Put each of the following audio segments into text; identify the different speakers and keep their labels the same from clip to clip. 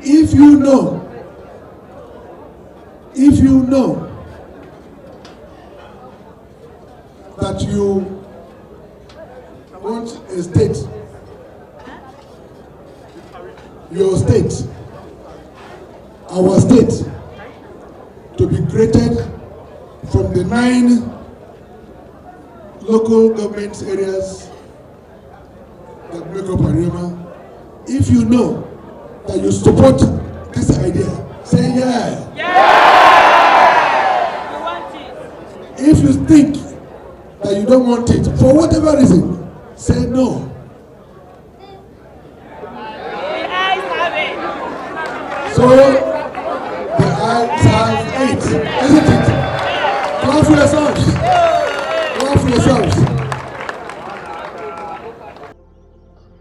Speaker 1: If you know that you want a state, your state, our state, to be created from the 9 local government areas that make up Anioma, if you know that you support this idea, say yeah.
Speaker 2: Yeah! We want it.
Speaker 1: If you think that you don't want it, for whatever reason, say no.
Speaker 2: The eyes have it.
Speaker 1: So, the eyes have it, isn't it? Clap for yourselves. Clap for yourselves.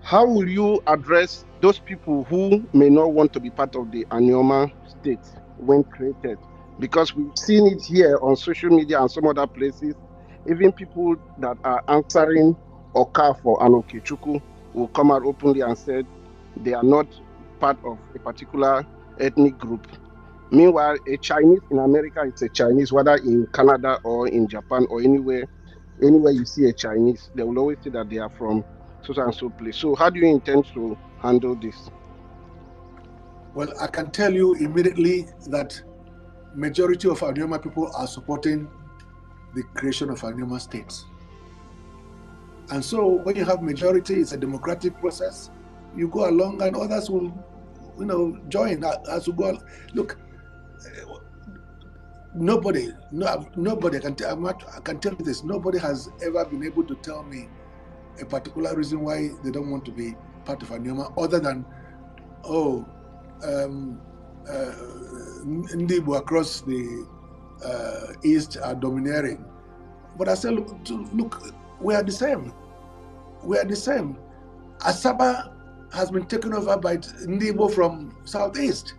Speaker 3: How will you address those people who may not want to be part of the Anioma state when created? Because we've seen it here on social media and some other places. Even people that are answering Oka for Anokechukwu will come out openly and said they are not part of a particular ethnic group. Meanwhile, a Chinese in America is a Chinese, whether in Canada or in Japan or anywhere you see a Chinese, they will always say that they are from so and so place. So how do you intend to handle this?
Speaker 1: Well, I can tell you immediately that majority of Anioma people are supporting the creation of Anioma states. And so when you have majority, it's a democratic process. You go along and others will, join as you go. Look, nobody, I can tell you this, nobody has ever been able to tell me a particular reason why they don't want to be part of Anioma, other than, Ndibo across the east are domineering. But I said, look, we are the same. We are the same. Asaba has been taken over by Ndibo from southeast.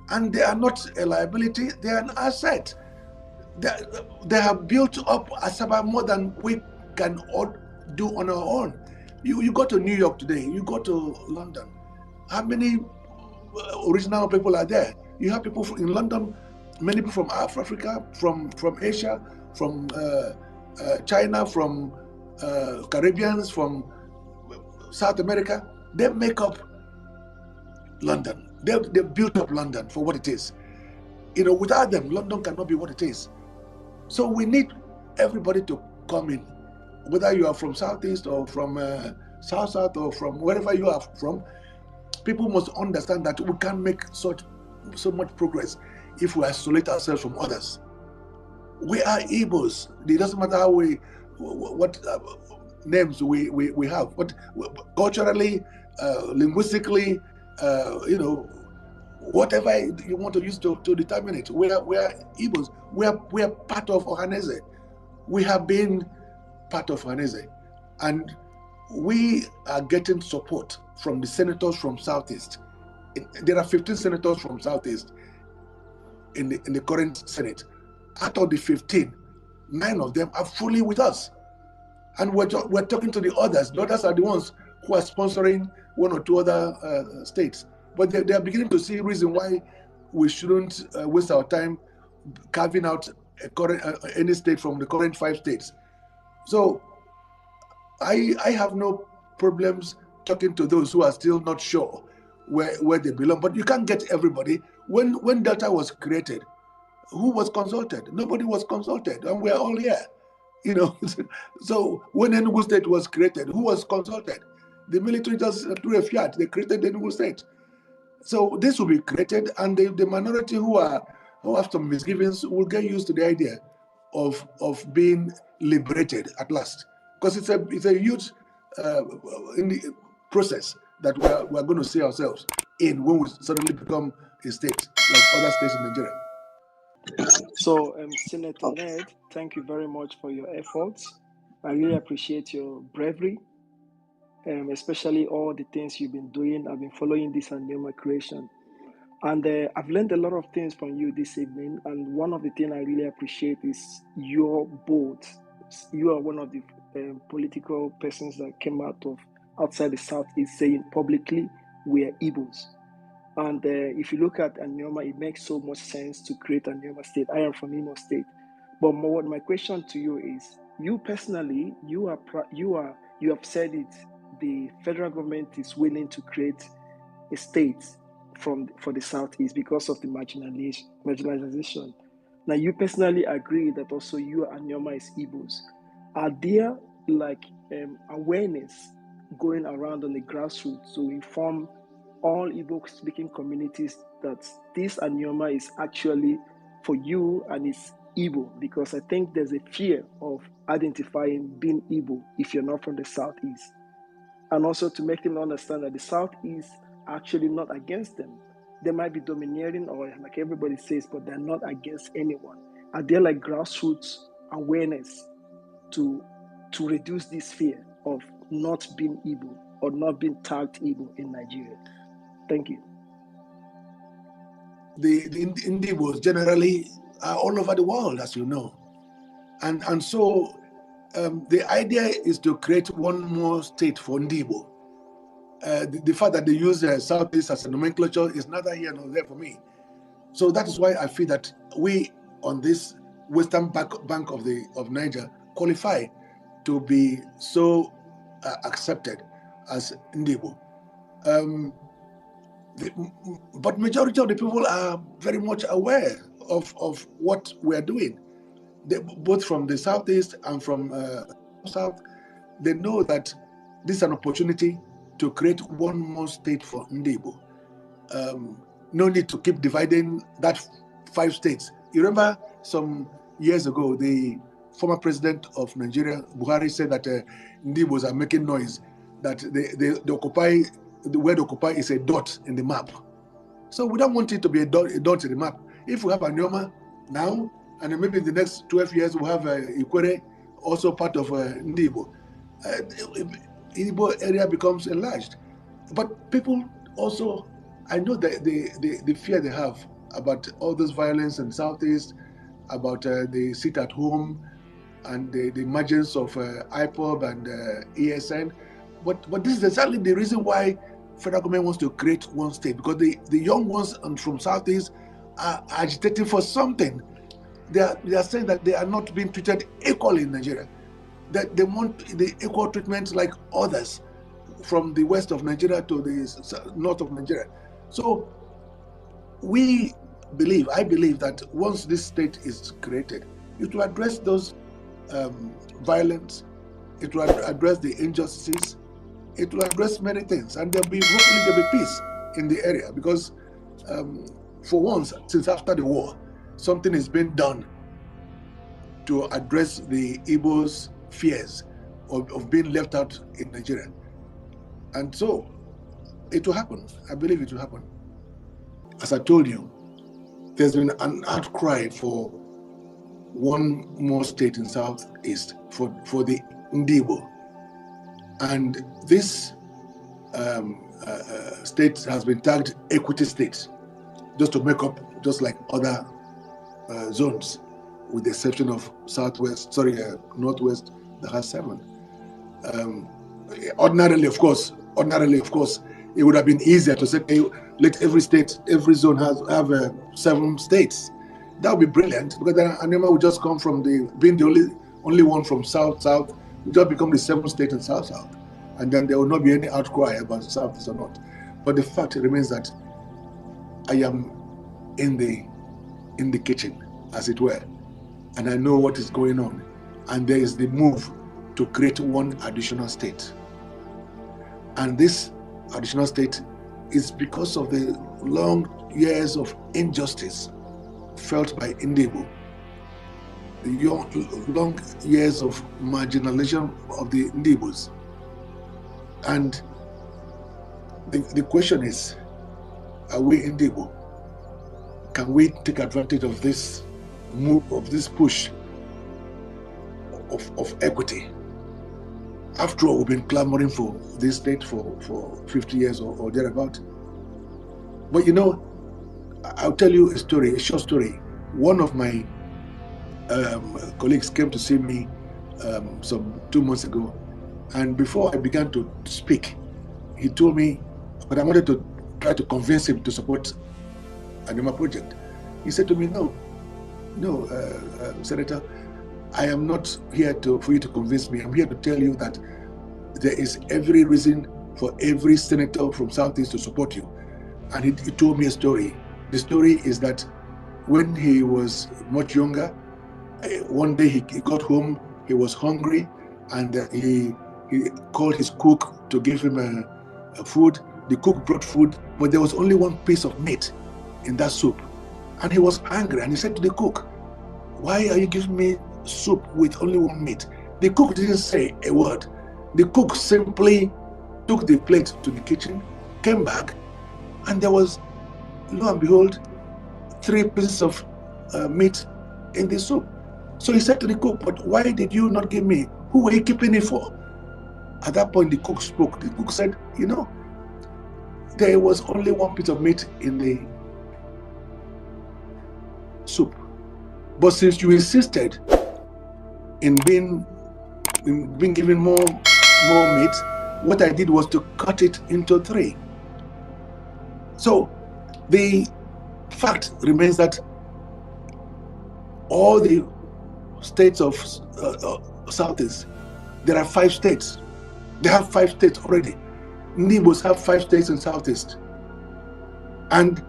Speaker 1: And they are not a liability, they are an asset. They have built up Asaba more than we can all do on our own. You go to New York today, you go to London. How many original people are there? You have people in London, many people from Africa, from Asia, from China, from Caribbeans, from South America. They make up London. They built up London for what it is. Without them, London cannot be what it is. So we need everybody to come in, whether you are from Southeast or from South or from wherever you are from. People must understand that we can't make so much progress if we isolate ourselves from others. We are Igbos. It doesn't matter what names we have, but culturally, linguistically, whatever you want to use to determine it. We are Igbos. We are part of Ohanese. We have been part of Ohanese, and we are getting support from the senators from Southeast. There are 15 senators from Southeast in the current Senate. Out of the 15, 9 of them are fully with us. And we're talking to the others. The others are the ones who are sponsoring 1 or 2 other states. But they are beginning to see a reason why we shouldn't waste our time carving out any state from the current 5 states. So I have no problems talking to those who are still not sure where they belong. But you can't get everybody. When Delta was created, who was consulted? Nobody was consulted, and we're all here. So when Enugu State was created, who was consulted? The military just threw a fiat. They created the Enugu State. So this will be created, and the minority who have some misgivings will get used to the idea of being liberated at last, because it's a huge in the process that we're going to see ourselves in when we suddenly become a state like other states in Nigeria.
Speaker 4: So, Senator Ned, thank you very much for your efforts. I really appreciate your bravery, especially all the things you've been doing. I've been following this Anioma creation. And I've learned a lot of things from you this evening. And one of the things I really appreciate is your bold. You are one of the political persons that came outside the Southeast saying publicly, we are Igbos. And if you look at Anioma, it makes so much sense to create a Anioma state. I am from Imo State. But my question to you is, you personally, you have said it, the federal government is willing to create a state for the Southeast because of the marginalization. Now, you personally agree that also you and Anioma is Igbos. Are there like awareness going around on the grassroots to inform all Igbo-speaking communities that this Anioma is actually for you and it's Igbo? Because I think there's a fear of identifying being Igbo if you're not from the Southeast. And also to make them understand that the Southeast are actually not against them. They might be domineering or like everybody says, but they're not against anyone. Are there like grassroots awareness to reduce this fear of not being Igbo or not being tagged Igbo in Nigeria? Thank you.
Speaker 1: The Igbos generally are all over the world, as you know. And so the idea is to create one more state for Ndibo. The fact that they use Southeast as a nomenclature is neither here nor there for me. So that is why I feel that we on this western bank of Niger qualify to be so accepted as Ndibo. But majority of the people are very much aware of what we are doing. Both from the Southeast and from South, they know that this is an opportunity to create one more state for Ndibo. No need to keep dividing that 5 states. You remember some years ago, the former president of Nigeria, Buhari, said that Ndibos are making noise, that they occupy, the word occupy is a dot in the map. So we don't want it to be a dot in the map. If we have Anioma now, and maybe in the next 12 years we'll have Ikwere, also part of Ndibo, Igbo area becomes enlarged. But people also, I know that the fear they have about all this violence in the Southeast, about the sit at home and the emergence of IPOB and ESN. But this is exactly the reason why federal government wants to create one state, because the young ones from Southeast are agitating for something. They are saying that they are not being treated equally in Nigeria, that they want the equal treatment like others from the west of Nigeria to the north of Nigeria. So I believe that once this state is created, it will address those violence, it will address the injustices, it will address many things, and hopefully there'll be peace in the area, because for once, since after the war, something has been done to address the Igbos' fears of being left out in Nigeria. And so it will happen. I believe it will happen. As I told you, there's been an outcry for one more state in Southeast, for the Ndibo. And this state has been tagged equity state, just to make up, just like other zones, with the exception of Northwest that has 7. Ordinarily, of course, it would have been easier to say, hey, let every zone have 7 states. That would be brilliant, because then Anioma would just come from being the only one from South, would just become the 7th state in South, and then there will not be any outcry about South or not. But the fact remains that I am in the kitchen, as it were, and I know what is going on, and there is the move to create one additional state. And this additional state is because of the long years of injustice felt by Ndibo, the long years of marginalization of the Ndibos. And the question is, are we Ndibo? Can we take advantage of this move, of this push of equity? After all, we've been clamoring for this state for 50 years or thereabout. But you know, I'll tell you a short story. One of my colleagues came to see me some 2 months ago, and before I began to speak, he told me, but I wanted to tried to convince him to support Anioma project. He said to me, no, Senator, I am not here for you to convince me. I'm here to tell you that there is every reason for every senator from Southeast to support you. And he told me a story. The story is that when he was much younger, one day he got home, he was hungry, and he called his cook to give him a food. The cook brought food, but there was only one piece of meat in that soup. And he was angry, and he said to the cook, why are you giving me soup with only one meat? The cook didn't say a word. The cook simply took the plate to the kitchen, came back, and there was, lo and behold, 3 pieces of meat in the soup. So he said to the cook, but why did you not give me? Who were you keeping it for? At that point, the cook spoke. The cook said, there was only 1 piece of meat in the soup. But since you insisted in being given more meat, what I did was to cut it into 3. So the fact remains that all the states of Southeast, there are 5 states. They have 5 states already. Igbos have 5 states in Southeast. And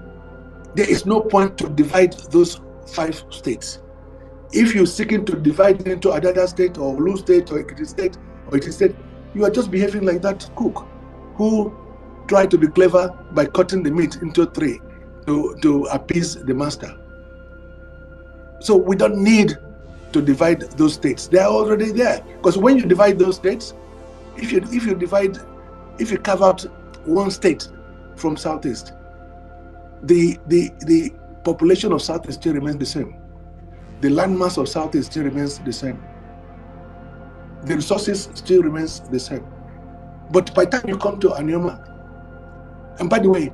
Speaker 1: there is no point to divide those 5 states. If you're seeking to divide it into Adada state or Olu state or Ekiti state or Ekiti state, you are just behaving like that cook who tried to be clever by cutting the meat into 3 to appease the master. So we don't need to divide those states. They are already there. Because when you divide those states, if you carve out one state from Southeast, the population of Southeast still remains the same. The landmass of Southeast still remains the same. The resources still remains the same. But by the time you come to Anioma, and by the way,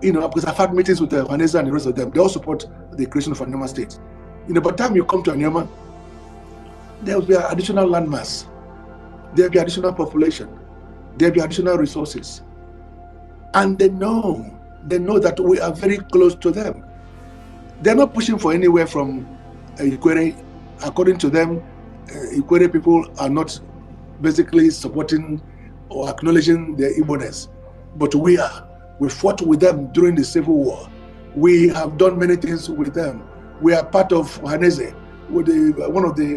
Speaker 1: because I've had meetings with the Ohanaeze and the rest of them, they all support the creation of Anioma State. By the time you come to Anioma, there will be an additional landmass, there will be additional population, there will be additional resources. And they know that we are very close to them. They're not pushing for anywhere from Ikwere. According to them, Ikwere people are not basically supporting or acknowledging their Igbo-ness. But we are. We fought with them during the Civil War. We have done many things with them. We are part of Ohanaeze. One of the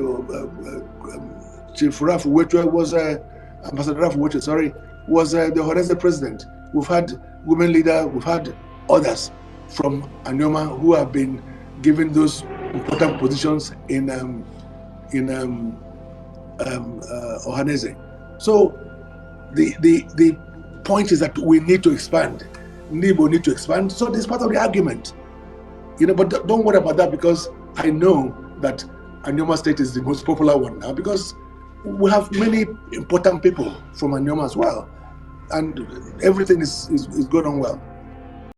Speaker 1: Chief Raf Uwetre was Ambassador Raf Uwetre, was the Ohanaeze president. We've had women leader, we've had others from Anioma who have been given those important positions in Ohanaeze. So the point is that we need to expand. Igbo need to expand. So this is part of the argument. But don't worry about that, because I know that Anioma State is the most popular one now, because we have many important people from Anioma as well. And everything is going on well.